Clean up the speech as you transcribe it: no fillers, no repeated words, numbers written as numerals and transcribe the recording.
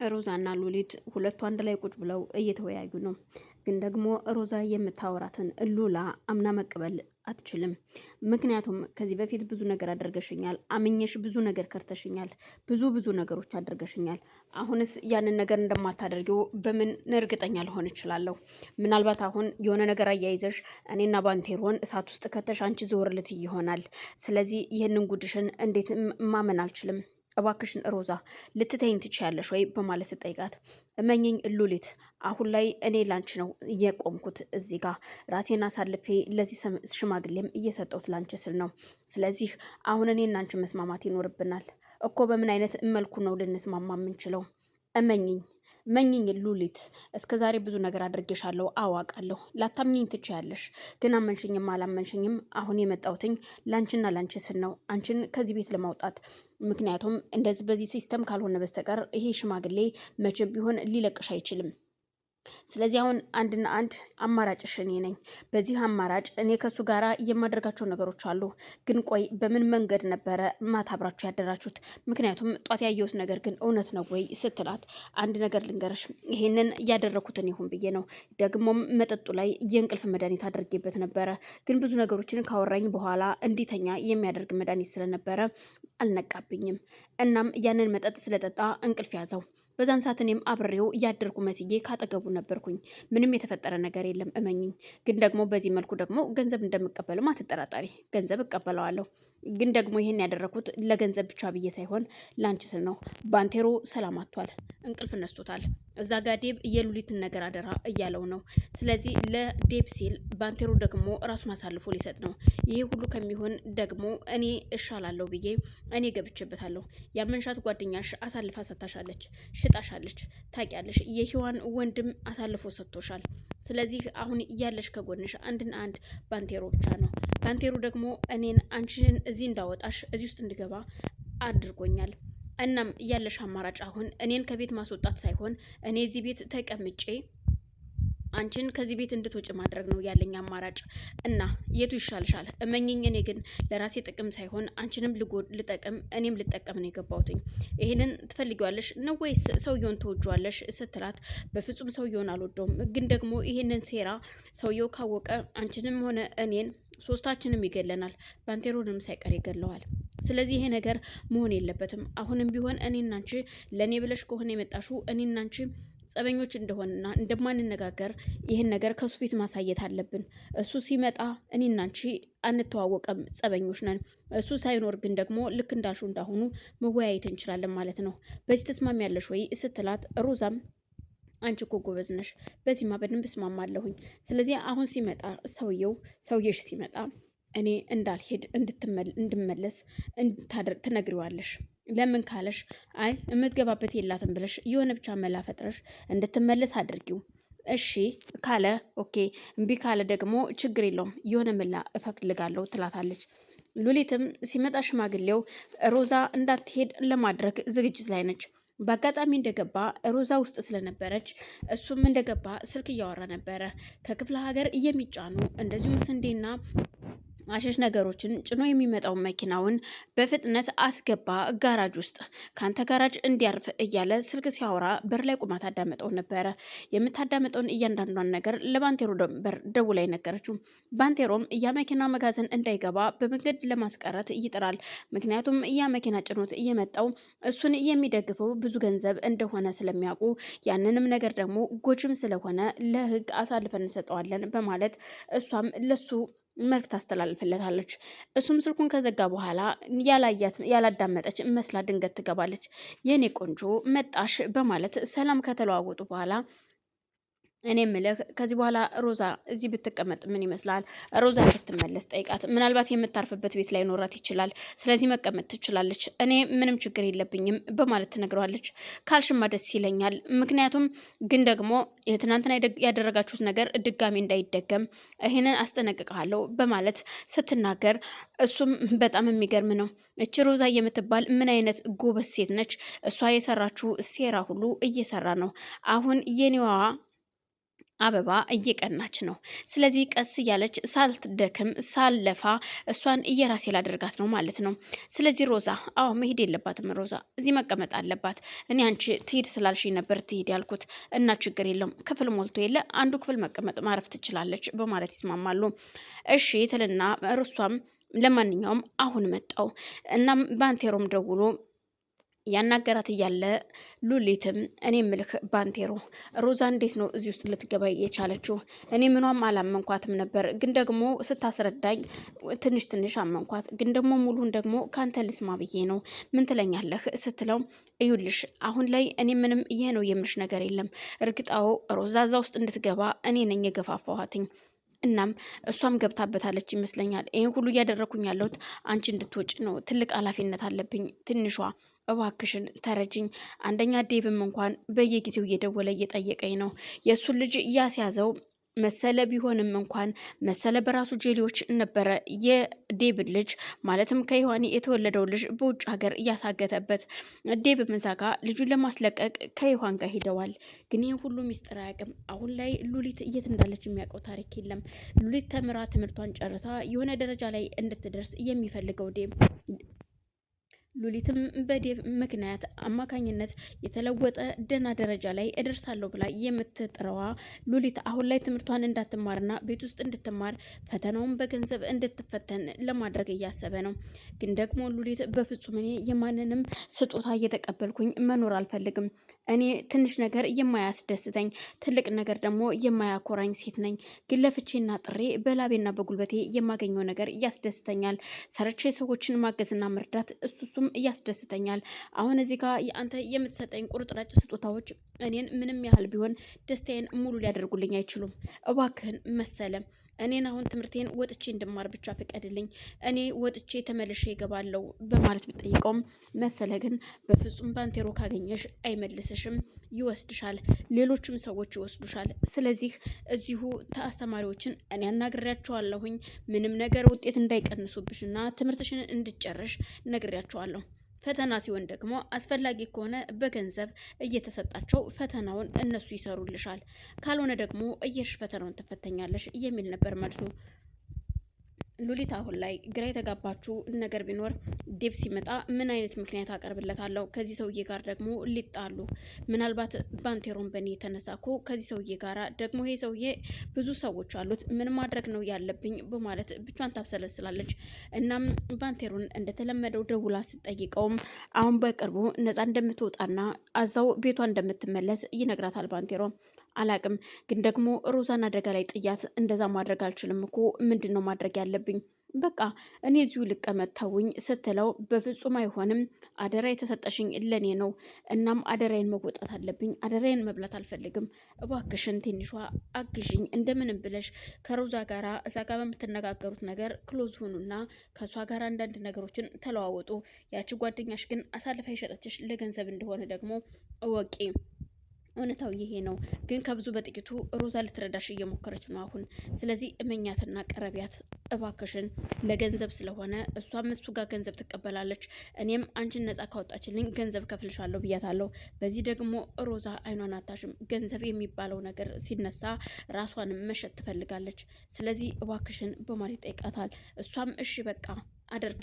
ሮዛና ሉሊት ሁለቱ አንድ ላይ ቁጭ ብለው እየተወያዩ ነው። ግን ደግሞ ሮዛ የምታወራትን ሉላ አምና መቀበል አትችልም። ምክንያቱም ከዚህ በፊት ብዙ ነገር አድርገሽኛል፣ አምኜሽ ብዙ ነገር ከርተሽኛል፣ ብዙ ነገሮች አድርገሽኛል። አሁንስ ያንን ነገር እንደማታደርጊው በምን እርግጠኛ ልሆን እችላለሁ? ምናልባት አሁን የሆነ ነገር አያይዘሽ እኔና ባንቴሮን እሳት ውስጥ ከተሽ አንቺ ዘወር ልትይ ይሆናል። ስለዚህ ይህንን ጉድሽን እንዴት ማመን አልችልም። እባክሽን ሮዛ ልትተይኝ ትችያለሽ ወይ በማለት ስጠይቃት፣ እመኝኝ ሉሊት፣ አሁን ላይ እኔ ላንቺ ነው የቆምኩት። እዚህ ጋር ራሴን አሳልፌ ለዚህ ሽማግሌም እየሰጠሁት ላንቺ ስል ነው። ስለዚህ አሁን እኔ እና አንቺ መስማማት ይኖርብናል እኮ። በምን አይነት መልኩ ነው ልንስማማ የምንችለው? እመኝኝ መኝኝ ሉሊት፣ እስከ ዛሬ ብዙ ነገር አድርጌሻለሁ አዋቃለሁ። ላታምኚኝ ትችያለሽ፣ ግን አመንሽኝም አላመንሽኝም አሁን የመጣሁትኝ ላንቺና ላንቺ ስል ነው፣ አንቺን ከዚህ ቤት ለማውጣት። ምክንያቱም እንደዚህ በዚህ ሲስተም ካልሆነ በስተቀር ይሄ ሽማግሌ መቼም ቢሆን ሊለቅሽ አይችልም። ስለዚህ አሁን አንድና አንድ አማራጭሽ እኔ ነኝ። በዚህ አማራጭ እኔ ከሱ ጋራ የማደርጋቸው ነገሮች አሉ። ግን ቆይ በምን መንገድ ነበረ ማታ አብራችሁ ያደራችሁት? ምክንያቱም ጧት ያየሁት ነገር ግን እውነት ነው ወይ ስትላት፣ አንድ ነገር ልንገርሽ፣ ይሄንን እያደረኩትን ይሁን ብዬ ነው። ደግሞም መጠጡ ላይ የእንቅልፍ መድኃኒት አድርጌበት ነበረ። ግን ብዙ ነገሮችን ካወራኝ በኋላ እንዲተኛ የሚያደርግ መድኃኒት ስለነበረ አልነቃብኝም። እናም ያንን መጠጥ ስለጠጣ እንቅልፍ ያዘው። በዛን ሰዓት እኔም አብሬው እያደርኩ መስዬ ካጠገቡ ነበርኩኝ። ምንም የተፈጠረ ነገር የለም እመኝኝ። ግን ደግሞ በዚህ መልኩ ደግሞ ገንዘብ እንደምቀበልም አትጠራጣሪ። ገንዘብ እቀበለዋለሁ። ግን ደግሞ ይሄን ያደረኩት ለገንዘብ ብቻ ብዬ ሳይሆን ላንቺ ስል ነው። ባንቴሮ ሰላም አጥቷል፣ እንቅልፍ ነስቶታል። እዛ ጋ ዴብ የሉሊትን ነገር አደራ እያለው ነው። ስለዚህ ለዴብ ሲል ባንቴሮ ደግሞ ራሱን አሳልፎ ሊሰጥ ነው። ይሄ ሁሉ ከሚሆን ደግሞ እኔ እሻላለሁ ብዬ እኔ ገብቼበታለሁ። ያመንሻት ጓደኛሽ አሳልፋ ሰጥታሻለች፣ ሽጣሻለች። ታውቂያለሽ፣ የህዋን ወንድም አሳልፎ ሰጥቶሻል። ስለዚህ አሁን እያለሽ ከጎንሽ አንድና አንድ ባንቴሮ ብቻ ነው። ባንቴሮ ደግሞ እኔን አንቺን እዚህ እንዳወጣሽ እዚህ ውስጥ እንድገባ አድርጎኛል። እናም ያለሽ አማራጭ አሁን እኔን ከቤት ማስወጣት ሳይሆን እኔ እዚህ ቤት ተቀምጬ አንቺን ከዚህ ቤት እንድትወጪ ማድረግ ነው ያለኝ አማራጭ። እና የቱ ይሻልሻል? እመኝኝ፣ እኔ ግን ለራሴ ጥቅም ሳይሆን አንቺንም ልጠቅም እኔም ልጠቀም ነው የገባሁትኝ። ይህንን ትፈልጊዋለሽ ነው ወይስ ሰውየውን ትወጂዋለሽ ስትላት፣ በፍጹም ሰውየውን አልወደውም፣ ግን ደግሞ ይህንን ሴራ ሰውየው ካወቀ አንቺንም ሆነ እኔን ሶስታችንም ይገለናል፣ ባንቴሮንም ሳይቀር ይገለዋል። ስለዚህ ይሄ ነገር መሆን የለበትም። አሁንም ቢሆን እኔና አንቺ ለእኔ ብለሽ ከሆነ የመጣሽው እኔና አንቺ ጸበኞች እንደሆንና እንደማንነጋገር ይህን ነገር ከሱ ፊት ማሳየት አለብን። እሱ ሲመጣ እኔና አንቺ አንተዋወቅም፣ ጸበኞች ነን። እሱ ሳይኖር ግን ደግሞ ልክ እንዳልሹ እንዳሁኑ መወያየት እንችላለን ማለት ነው። በዚህ ተስማሚያለሽ ወይ ስትላት፣ ሮዛም አንቺ እኮ ጎበዝ ነሽ፣ በዚህማ በደንብ እስማማለሁኝ። ስለዚህ አሁን ሲመጣ ሰውየሽ ሲመጣ እኔ እንዳልሄድ እንድመለስ ትነግሪዋለሽ። ለምን ካለሽ፣ አይ የምትገባበት የላትም ብለሽ የሆነ ብቻ መላ ፈጥረሽ እንድትመለስ አድርጊው። እሺ ካለ ኦኬ፣ እምቢ ካለ ደግሞ ችግር የለውም፣ የሆነ መላ እፈቅድልጋለሁ ትላታለች። ሉሊትም ሲመጣ ሽማግሌው ሮዛ እንዳትሄድ ለማድረግ ዝግጅት ላይ ነች። በአጋጣሚ እንደገባ ሮዛ ውስጥ ስለነበረች እሱም እንደገባ ስልክ እያወራ ነበረ። ከክፍለ ሀገር የሚጫኑ እንደዚሁም ስንዴና አሸሽ ነገሮችን ጭኖ የሚመጣው መኪናውን በፍጥነት አስገባ ጋራጅ ውስጥ፣ ካንተ ጋራጅ እንዲያርፍ እያለ ስልክ ሲያወራ በር ላይ ቁማ ታዳመጠው ነበረ። የምታዳመጠውን እያንዳንዷን ነገር ለባንቴሮ በር ደውላ ነገረችው። ባንቴሮም ያ መኪና መጋዘን እንዳይገባ በመንገድ ለማስቀረት ይጥራል። ምክንያቱም ያ መኪና ጭኖት እየመጣው እሱን የሚደግፈው ብዙ ገንዘብ እንደሆነ ስለሚያውቁ፣ ያንንም ነገር ደግሞ ጎጅም ስለሆነ ለሕግ አሳልፈን እንሰጠዋለን በማለት እሷም ለሱ መልክ ታስተላልፍለታለች። እሱም ስልኩን ከዘጋ በኋላ ያላዳመጠች መስላ ድንገት ትገባለች። የኔ ቆንጆ መጣሽ በማለት ሰላም ከተለዋወጡ በኋላ፣ እኔ ምልህ ከዚህ በኋላ ሮዛ እዚህ ብትቀመጥ ምን ይመስላል? ሮዛ እንድትመለስ ጠይቃት። ምናልባት የምታርፍበት ቤት ላይ ኖራት ይችላል። ስለዚህ መቀመጥ ትችላለች። እኔ ምንም ችግር የለብኝም በማለት ትነግረዋለች። ካልሽማ ደስ ይለኛል። ምክንያቱም ግን ደግሞ የትናንትና ያደረጋችሁት ነገር ድጋሚ እንዳይደገም ይህንን አስጠነቅቃለሁ በማለት ስትናገር፣ እሱም በጣም የሚገርም ነው። እች ሮዛ የምትባል ምን አይነት ጎበዝ ሴት ነች? እሷ የሰራችው ሴራ ሁሉ እየሰራ ነው። አሁን የኔዋ አበባ እየቀናች ነው። ስለዚህ ቀስ እያለች ሳልትደክም ሳልለፋ እሷን እየራሴ ላደርጋት ነው ማለት ነው። ስለዚህ ሮዛ አዎ መሄድ የለባትም ሮዛ እዚህ መቀመጥ አለባት። እኔ አንቺ ትሂድ ስላልሽኝ ነበር ትሂድ ያልኩት እና ችግር የለም ክፍል ሞልቶ የለ አንዱ ክፍል መቀመጥ ማረፍ ትችላለች በማለት ይስማማሉ። እሺ ትልና እርሷም ለማንኛውም አሁን መጣው እናም ባንቴሮም ደውሎ ያናገራት እያለ ሉሊትም እኔ ምልክ ባንቴሮ ሮዛ እንዴት ነው እዚህ ውስጥ ልትገባ የቻለችው? እኔ ምኗም አላመንኳትም ነበር፣ ግን ደግሞ ስታስረዳኝ ትንሽ ትንሽ አመንኳት። ግን ደግሞ ሙሉን ደግሞ ካንተ ልስማ ብዬ ነው። ምን ትለኛለህ ስትለው እዩልሽ አሁን ላይ እኔ ምንም ይሄ ነው የምልሽ ነገር የለም። እርግጣው ሮዛ እዛ ውስጥ እንድትገባ እኔ ነኝ የገፋፋኋትኝ። እናም እሷም ገብታበታለች ይመስለኛል። ይሄን ሁሉ እያደረኩኝ ያለሁት አንቺ እንድትወጭ ነው። ትልቅ ኃላፊነት አለብኝ። ትንሿ እባክሽን ተረጅኝ። አንደኛ ዴብም እንኳን በየጊዜው እየደወለ እየጠየቀኝ ነው። የእሱን ልጅ እያስያዘው መሰለ ቢሆንም እንኳን መሰለ በራሱ ጄሌዎች ነበረ የዴብን ልጅ ማለትም ከዮሐኒ የተወለደው ልጅ በውጭ ሀገር እያሳገተበት። ዴብ መዛጋ ልጁን ለማስለቀቅ ከዮሐን ጋር ሂደዋል። ግን ይህን ሁሉ ሚስጥር አያውቅም። አሁን ላይ ሉሊት የት እንዳለች የሚያውቀው ታሪክ የለም። ሉሊት ተምራ ትምህርቷን ጨርሳ የሆነ ደረጃ ላይ እንድትደርስ የሚፈልገው ዴብ ሉሊትም በዴቭ ምክንያት አማካኝነት የተለወጠ ደህና ደረጃ ላይ እደርሳለሁ ብላ የምትጥረዋ ሉሊት አሁን ላይ ትምህርቷን እንዳትማርና ቤት ውስጥ እንድትማር ፈተናውን በገንዘብ እንድትፈተን ለማድረግ እያሰበ ነው። ግን ደግሞ ሉሊት በፍጹም እኔ የማንንም ስጦታ እየተቀበልኩኝ መኖር አልፈልግም። እኔ ትንሽ ነገር የማያስደስተኝ ትልቅ ነገር ደግሞ የማያኮራኝ ሴት ነኝ። ግን ለፍቼና ጥሬ በላቤና በጉልበቴ የማገኘው ነገር ያስደስተኛል። ሰርቼ ሰዎችን ማገዝና መርዳት እሱም ያስደስተኛል። አሁን እዚህ ጋር አንተ የምትሰጠኝ ቁርጥራጭ ስጦታዎች እኔን ምንም ያህል ቢሆን ደስታዬን ሙሉ ሊያደርጉልኝ አይችሉም። እባክህን መሰለ እኔን አሁን ትምህርቴን ወጥቼ እንድማር ብቻ ፍቀድልኝ። እኔ ወጥቼ ተመልሼ እገባለሁ በማለት ቢጠይቀውም መሰለ ግን በፍጹም ባንቴሮ ካገኘሽ አይመልስሽም፣ ይወስድሻል፣ ሌሎችም ሰዎች ይወስዱሻል። ስለዚህ እዚሁ አስተማሪዎችን እኔ አናግሬያቸዋለሁኝ ምንም ነገር ውጤት እንዳይቀንሱብሽና ትምህርትሽን እንድጨርሽ ነግሬያቸዋለሁ። ፈተና ሲሆን ደግሞ አስፈላጊ ከሆነ በገንዘብ እየተሰጣቸው ፈተናውን እነሱ ይሰሩልሻል፣ ካልሆነ ደግሞ እየሽ ፈተናውን ትፈተኛለሽ የሚል ነበር መልሱ። ሉሊት አሁን ላይ ግራ የተጋባችው ነገር ቢኖር ዴብ ሲመጣ ምን አይነት ምክንያት አቀርብለታለሁ? ከዚህ ሰውዬ ጋር ደግሞ ሊጣሉ ምናልባት ባንቴሮን በእኔ የተነሳ እኮ ከዚህ ሰውዬ ጋር ደግሞ ይሄ ሰውዬ ብዙ ሰዎች አሉት፣ ምን ማድረግ ነው ያለብኝ በማለት ብቻዋን ታብሰለስላለች። እናም ባንቴሮን እንደተለመደው ደውላ ስትጠይቀውም አሁን በቅርቡ ነፃ እንደምትወጣና አዛው ቤቷ እንደምትመለስ ይነግራታል። ባንቴሮ አላቅም፣ ግን ደግሞ ሮዛን አደጋ ላይ ጥያት እንደዛ ማድረግ አልችልም እኮ ምንድን ነው ማድረግ ያለብኝ? በቃ እኔ እዚሁ ልቀመጥ ተውኝ ስትለው በፍጹም አይሆንም፣ አደራ የተሰጠሽኝ ለኔ ነው። እናም አደራዬን መወጣት አለብኝ። አደራዬን መብላት አልፈልግም። እባክሽን ትንሿ አግዥኝ፣ እንደምንም ብለሽ ከሮዛ ጋራ እዛ ጋር በምትነጋገሩት ነገር ክሎዝ ሁኑና ከእሷ ጋር አንዳንድ ነገሮችን ተለዋወጡ። ያቺ ጓደኛሽ ግን አሳልፋ የሸጠችሽ ለገንዘብ እንደሆነ ደግሞ እወቂ። እውነታው ይሄ ነው። ግን ከብዙ በጥቂቱ ሮዛ ልትረዳሽ እየሞከረች ነው አሁን። ስለዚህ እመኛትና ቀረቢያት እባክሽን። ለገንዘብ ስለሆነ እሷም እሱ ጋር ገንዘብ ትቀበላለች፣ እኔም አንቺን ነጻ ካወጣችልኝ ገንዘብ ከፍልሻለሁ ብያታለሁ። በዚህ ደግሞ ሮዛ አይኗን አታሽም። ገንዘብ የሚባለው ነገር ሲነሳ ራሷንም መሸጥ ትፈልጋለች። ስለዚህ እባክሽን በማለት ይጠይቃታል። እሷም እሺ በቃ አደርግ